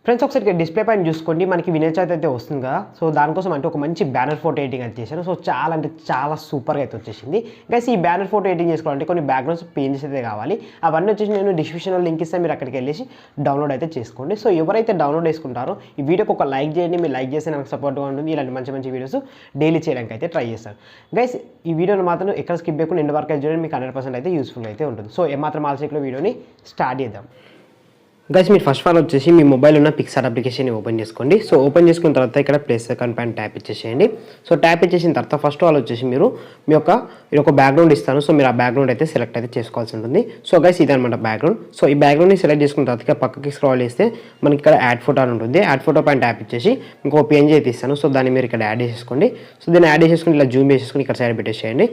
Friends ఒకసారి display పైన చూసుకోండి, మనకి వినాయక చవితి అయితే వస్తుంది కదా. సో దానికోసం అంటే ఒక మంచి బ్యానర్ ఫోటో ఎడిటింగ్ అయితే చేశాను. సో చాలా అంటే చాలా సూపర్గా అయితే వచ్చేసింది గైస్. ఈ బ్యానర్ ఫోటో ఎడిటింగ్ చేసుకోవాలంటే కొన్ని బ్యాక్గ్రౌండ్స్ చేంజెస్ అయితే కావాలి. అవన్నీ వచ్చేసి నేను డిస్క్రిప్షన్లో లింక్ ఇస్తే మీరు అక్కడికి వెళ్ళేసి డౌన్లోడ్ అయితే చేసుకోండి. సో ఎవరైతే డౌన్లోడ్ చేసుకుంటారో ఈ వీడియోకి ఒక లైక్ చేయండి. మీరు లైక్ చేస్తే నాకు సపోర్ట్గా ఉంటుంది. ఇలాంటి మంచి మంచి వీడియోస్ డైలీ చేయడానికి అయితే ట్రై చేస్తాను గైస్. ఈ వీడియోని మాత్రం ఎక్కడ స్కిప్ చేయకుండా ఎండ్ వరకు అయితే చూడండి, మీకు 100% అయితే యూస్ఫుల్ అయితే ఉంటుంది. సో ఏమాత్రం ఆలస్యంలో వీడియోని స్టార్ట్ చేద్దాం గైస్. మీరు ఫస్ట్ ఆఫ్ ఆల్ వచ్చేసి మీ మొబైల్ ఉన్న పిక్సార్ట్ అప్లికేషన్ ఓపెన్ చేసుకోండి. సో ఓపెన్ చేసుకున్న తర్వాత ఇక్కడ ప్లేస్ అకౌంట్ పైన ట్యాప్ ఇచ్చేసేయండి. సో ట్యాప్ ఇచ్చేసిన తర్వాత ఫస్ట్ ఆఫ్ ఆల్ వచ్చేసి మీరు మీ యొక్క బ్యాక్గ్రౌండ్ ఇస్తాను. సో మీరు ఆ బ్యాక్గ్రౌండ్ అయితే సెలెక్ట్ అయితే చేసుకోవాల్సి ఉంటుంది. సో గైస్ ఇదనమాట బ్యాక్గ్రౌండ్. సో ఈ బ్యాక్గ్రౌండ్ని సెలెక్ట్ చేసుకున్న తర్వాత పక్కకి స్క్రాల్ చేస్తే మనకి ఇక్కడ యాడ్ ఫోటో అని ఉంటుంది. యాడ్ ఫోటో పైన ట్యాప్ ఇచ్చేసి ఇంకో PNG అయితే ఇస్తాను. సో దాన్ని మీరు ఇక్కడ యాడ్ చేసేసుకోండి. సో దీన్ని యాడ్ చేసేసుకుని ఇలా జూమ్ చేసేసుకుని ఇక్కడ సైడ్ పెట్టేసేయండి.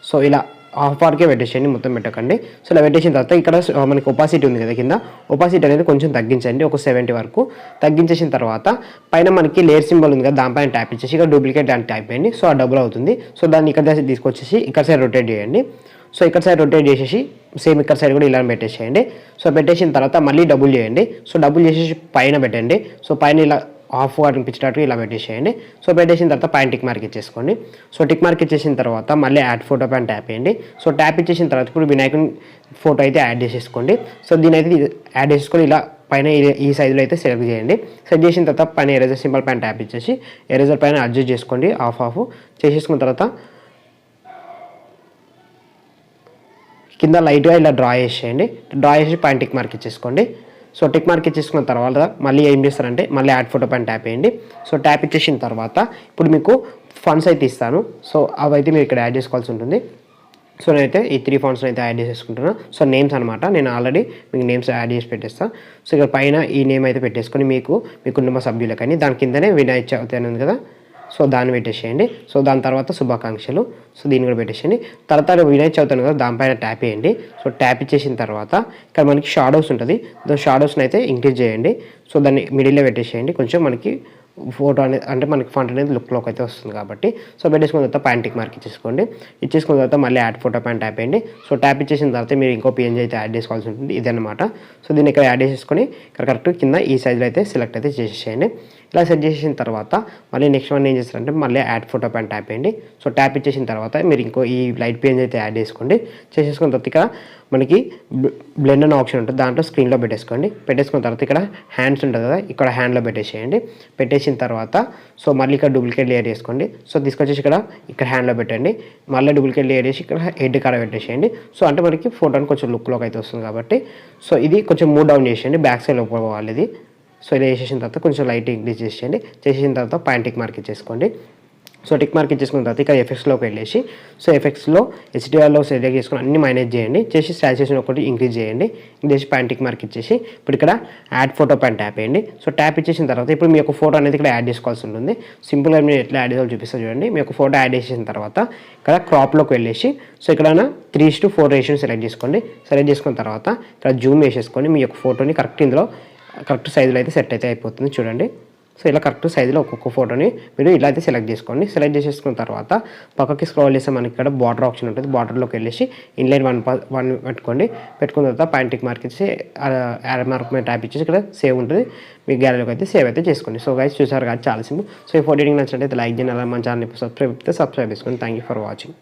సో ఇలా హాఫ్ అవర్కే పెట్టేసేయండి, మొత్తం పెట్టకండి. సో ఇలా పెట్టేసిన తర్వాత ఇక్కడ మనకి ఒపాసిటీ ఉంది కదా, కింద ఒపాసిటీ అనేది కొంచెం తగ్గించండి, ఒక 70 వరకు తగ్గించేసిన తర్వాత పైన మనకి లేయర్ సింబల్ ఉంది కదా, దానిపైన ట్యాప్ ఇచ్చేసి ఇక్కడ డూప్లికేట్ దాన్ని ట్యాప్ చేయండి. సో ఆ డబుల్ అవుతుంది. సో దాన్ని ఇక్కడ తీసుకొచ్చేసి ఇక్కడ సైడ్ రొటేట్ చేయండి. సో ఇక్కడ సైడ్ రొటేట్ చేసేసి సేమ్ ఇక్కడ సైడ్ కూడా ఇలా పెట్టేసేయండి. సో పెట్టేసిన తర్వాత మళ్ళీ డబుల్ చేయండి. సో డబుల్ చేసేసి పైన పెట్టండి. సో పైన ఇలా హాఫ్ అనిపించేటట్టు ఇలా పెట్టేసేయండి. సో పెట్టేసిన తర్వాత పైన టిక్ మార్క్ ఇచ్చేసుకోండి. సో టిక్ మార్క్ ఇచ్చేసిన తర్వాత మళ్ళీ యాడ్ ఫోటో పైన ట్యాప్ చేయండి. సో ట్యాప్ ఇచ్చేసిన తర్వాత ఇప్పుడు వినాయకుని ఫోటో అయితే యాడ్ చేసేసుకోండి. సో దీని అయితే యాడ్ చేసుకొని ఇలా పైన ఈ సైజులో అయితే సెలెక్ట్ చేయండి. సెలెక్ట్ చేసిన తర్వాత పైన ఎరేజర్ సింబల్ పైన ట్యాప్ ఇచ్చేసి ఎరేజర్ పైన అడ్జస్ట్ చేసుకోండి. హాఫ్ చేసేసుకున్న తర్వాత కింద లైట్గా ఇలా డ్రా చేసేయండి. డ్రా చేసి పైన టిక్ మార్క్ ఇచ్చేసుకోండి. సో టిక్ మార్క్ ఇచ్చేసుకున్న తర్వాత మళ్ళీ ఏం చేస్తారంటే మళ్ళీ యాడ్ ఫోటో పైన ట్యాప్ చేయండి. సో ట్యాప్ ఇచ్చేసిన తర్వాత ఇప్పుడు మీకు ఫండ్స్ అయితే ఇస్తాను. సో అవైతే మీరు ఇక్కడ యాడ్ చేసుకోవాల్సి ఉంటుంది. సో నేనైతే ఈ 3 ఫాంట్స్ని అయితే యాడ్ చేసేసుకుంటున్నాను. సో నేమ్స్ అనమాట, నేను ఆల్రెడీ మీకు నేమ్స్ యాడ్ చేసి పెట్టేస్తాను. సో ఇక్కడ పైన ఈ నేమ్ అయితే పెట్టేసుకొని మీ కుటుంబ సభ్యులు కానీ దాని కిందనే వినాయక చవితి అని ఉంది కదా, సో దాన్ని పెట్టేసేయండి. సో దాని తర్వాత శుభాకాంక్షలు, సో దీన్ని కూడా పెట్టేసేయండి. తర్వాత వినాయక చవితి అని కదా, దానిపైన ట్యాప్ చేయండి. సో ట్యాప్ ఇచ్చేసిన తర్వాత ఇక్కడ మనకి షాడోస్ ఉంటుంది, దాని షాడోస్ని అయితే ఇంక్రీజ్ చేయండి. సో దాన్ని మిడిల్లో పెట్టేసేయండి. కొంచెం మనకి ఫోటో అనేది అంటే మనకి ఫంట్ అనేది లుక్లోకి అయితే వస్తుంది కాబట్టి. సో పెట్టేసుకున్న తర్వాత పైన టిక్ మార్క్ ఇచ్చేసుకోండి. ఇచ్చేసుకున్న తర్వాత మళ్ళీ యాడ్ ఫోటో పైన ట్యాప్ చేయండి. సో ట్యాప్ ఇచ్చేసిన తర్వాత మీరు ఇంకో PNG అయితే యాడ్ చేసుకోవాల్సి ఉంటుంది, ఇదన్నమాట. సో దీన్ని ఇక్కడ యాడ్ చేసేసుకొని ఇక్కడ కరెక్ట్ కింద ఈ సైజులో అయితే సెలెక్ట్ అయితే చేసేసేయండి. ఇలా సెట్ చేసిన తర్వాత మళ్ళీ నెక్స్ట్ వన్ ఏం చేస్తారంటే మళ్ళీ యాడ్ ఫోటో పైన ట్యాప్ చేయండి. సో ట్యాప్ ఇచ్చేసిన తర్వాత మీరు ఇంకో ఈ లైట్ PNG అయితే యాడ్ చేసుకోండి. చేసేసుకున్న తర్వాత ఇక్కడ మనకి బ్లెండ్ అనే ఆప్షన్ ఉంటుంది, దాంట్లో స్క్రీన్లో పెట్టేసుకోండి. పెట్టేసుకున్న తర్వాత ఇక్కడ హ్యాండ్స్ ఉంటుంది కదా, ఇక్కడ హ్యాండ్లో పెట్టేసేయండి. పెట్టేసిన తర్వాత సో మళ్ళీ ఇక్కడ డూప్లికేట్ లేయర్ చేసుకోండి. సో తీసుకొచ్చేసి ఇక్కడ హ్యాండ్లో పెట్టండి. మళ్ళీ డూప్లికేట్ లేయర్ చేసి ఇక్కడ హెడ్ కాడ పెట్టేసేయండి. సో అంటే మనకి ఫోటోని కొంచెం లుక్లోకి అయితే వస్తుంది కాబట్టి. సో ఇది కొంచెం మూవ్ డౌన్ చేసేయండి, బ్యాక్ సైడ్ లోపల పోవాలి ఇది. సో ఇలా చేసేసిన తర్వాత కొంచెం లైట్ ఇంక్రీజ్ చేసేయండి. చేసేసిన తర్వాత పైన టిక్ మార్క్ ఇచ్చేసుకోండి. సో టిక్ మార్క్ ఇచ్చేసుకున్న తర్వాత ఇక్కడ ఎఫెక్ట్స్లోకి వెళ్ళేసి సో ఎఫెక్ట్స్లో HDRలో సెలెక్ట్ చేసుకుని అన్ని మైనస్ చేయండి. చేసి సాచురేషన్ ఒకటి ఇంక్రీజ్ చేయండి. ఇంక్రీజ్ పైన టిక్ మార్క్ ఇచ్చేసి ఇప్పుడు ఇక్కడ యాడ్ ఫోటో పైన ట్యాప్ చేయండి. సో ట్యాప్ ఇచ్చేసిన తర్వాత ఇప్పుడు మీ యొక్క ఫోటో అనేది ఇక్కడ యాడ్ చేసుకోవాల్సి ఉంటుంది. సింపుల్గా మీరు ఎట్లా యాడ్ చేయాలో చూపిస్తా చూడండి. మీ యొక్క ఫోటో యాడ్ చేసిన తర్వాత ఇక్కడ క్రాప్లోకి వెళ్ళేసి సో ఇక్కడ 3:4 రేషియో సెలెక్ట్ చేసుకోండి. సెలెక్ట్ చేసుకున్న తర్వాత ఇక్కడ జూమ్ వేసేసుకొని మీ యొక్క ఫోటోని కరెక్ట్ సైజులో అయితే సెట్ అయితే అయిపోతుంది చూడండి. సో ఇలా కరెక్ట్ సైజులో ఒక్కొక్క ఫోటోని మీరు ఇలా అయితే సెలెక్ట్ చేసుకోండి. సెలెక్ట్ చేసేసుకున్న తర్వాత పక్కకి స్క్రోల్ చేస్తే మనకి ఇక్కడ బార్డర్ ఆప్షన్ ఉంటుంది. బార్డర్లోకి వెళ్ళేసి ఇన్లైన్ 1 పెట్టుకోండి. పెట్టుకున్న తర్వాత పైన టిక్ మార్క్ ఇచ్చేసి యారో మార్క్ మీద ట్యాప్ ఇచ్చేసి ఇక్కడ సేవ్ ఉంటుంది. మీ గ్యాలరీలోకి అయితే సేవ్ అయితే చేసుకోండి. సో గైస్ చూసారు కదా, చాలా సింపుల్. సో ఈ ఫోటో ఎడిటింగ్ నచ్చినట్లయితే లైక్ చేయండి. అలా మన ఛానల్ సబ్స్క్రైబ్ చేసుకోండి. Thank you for watching.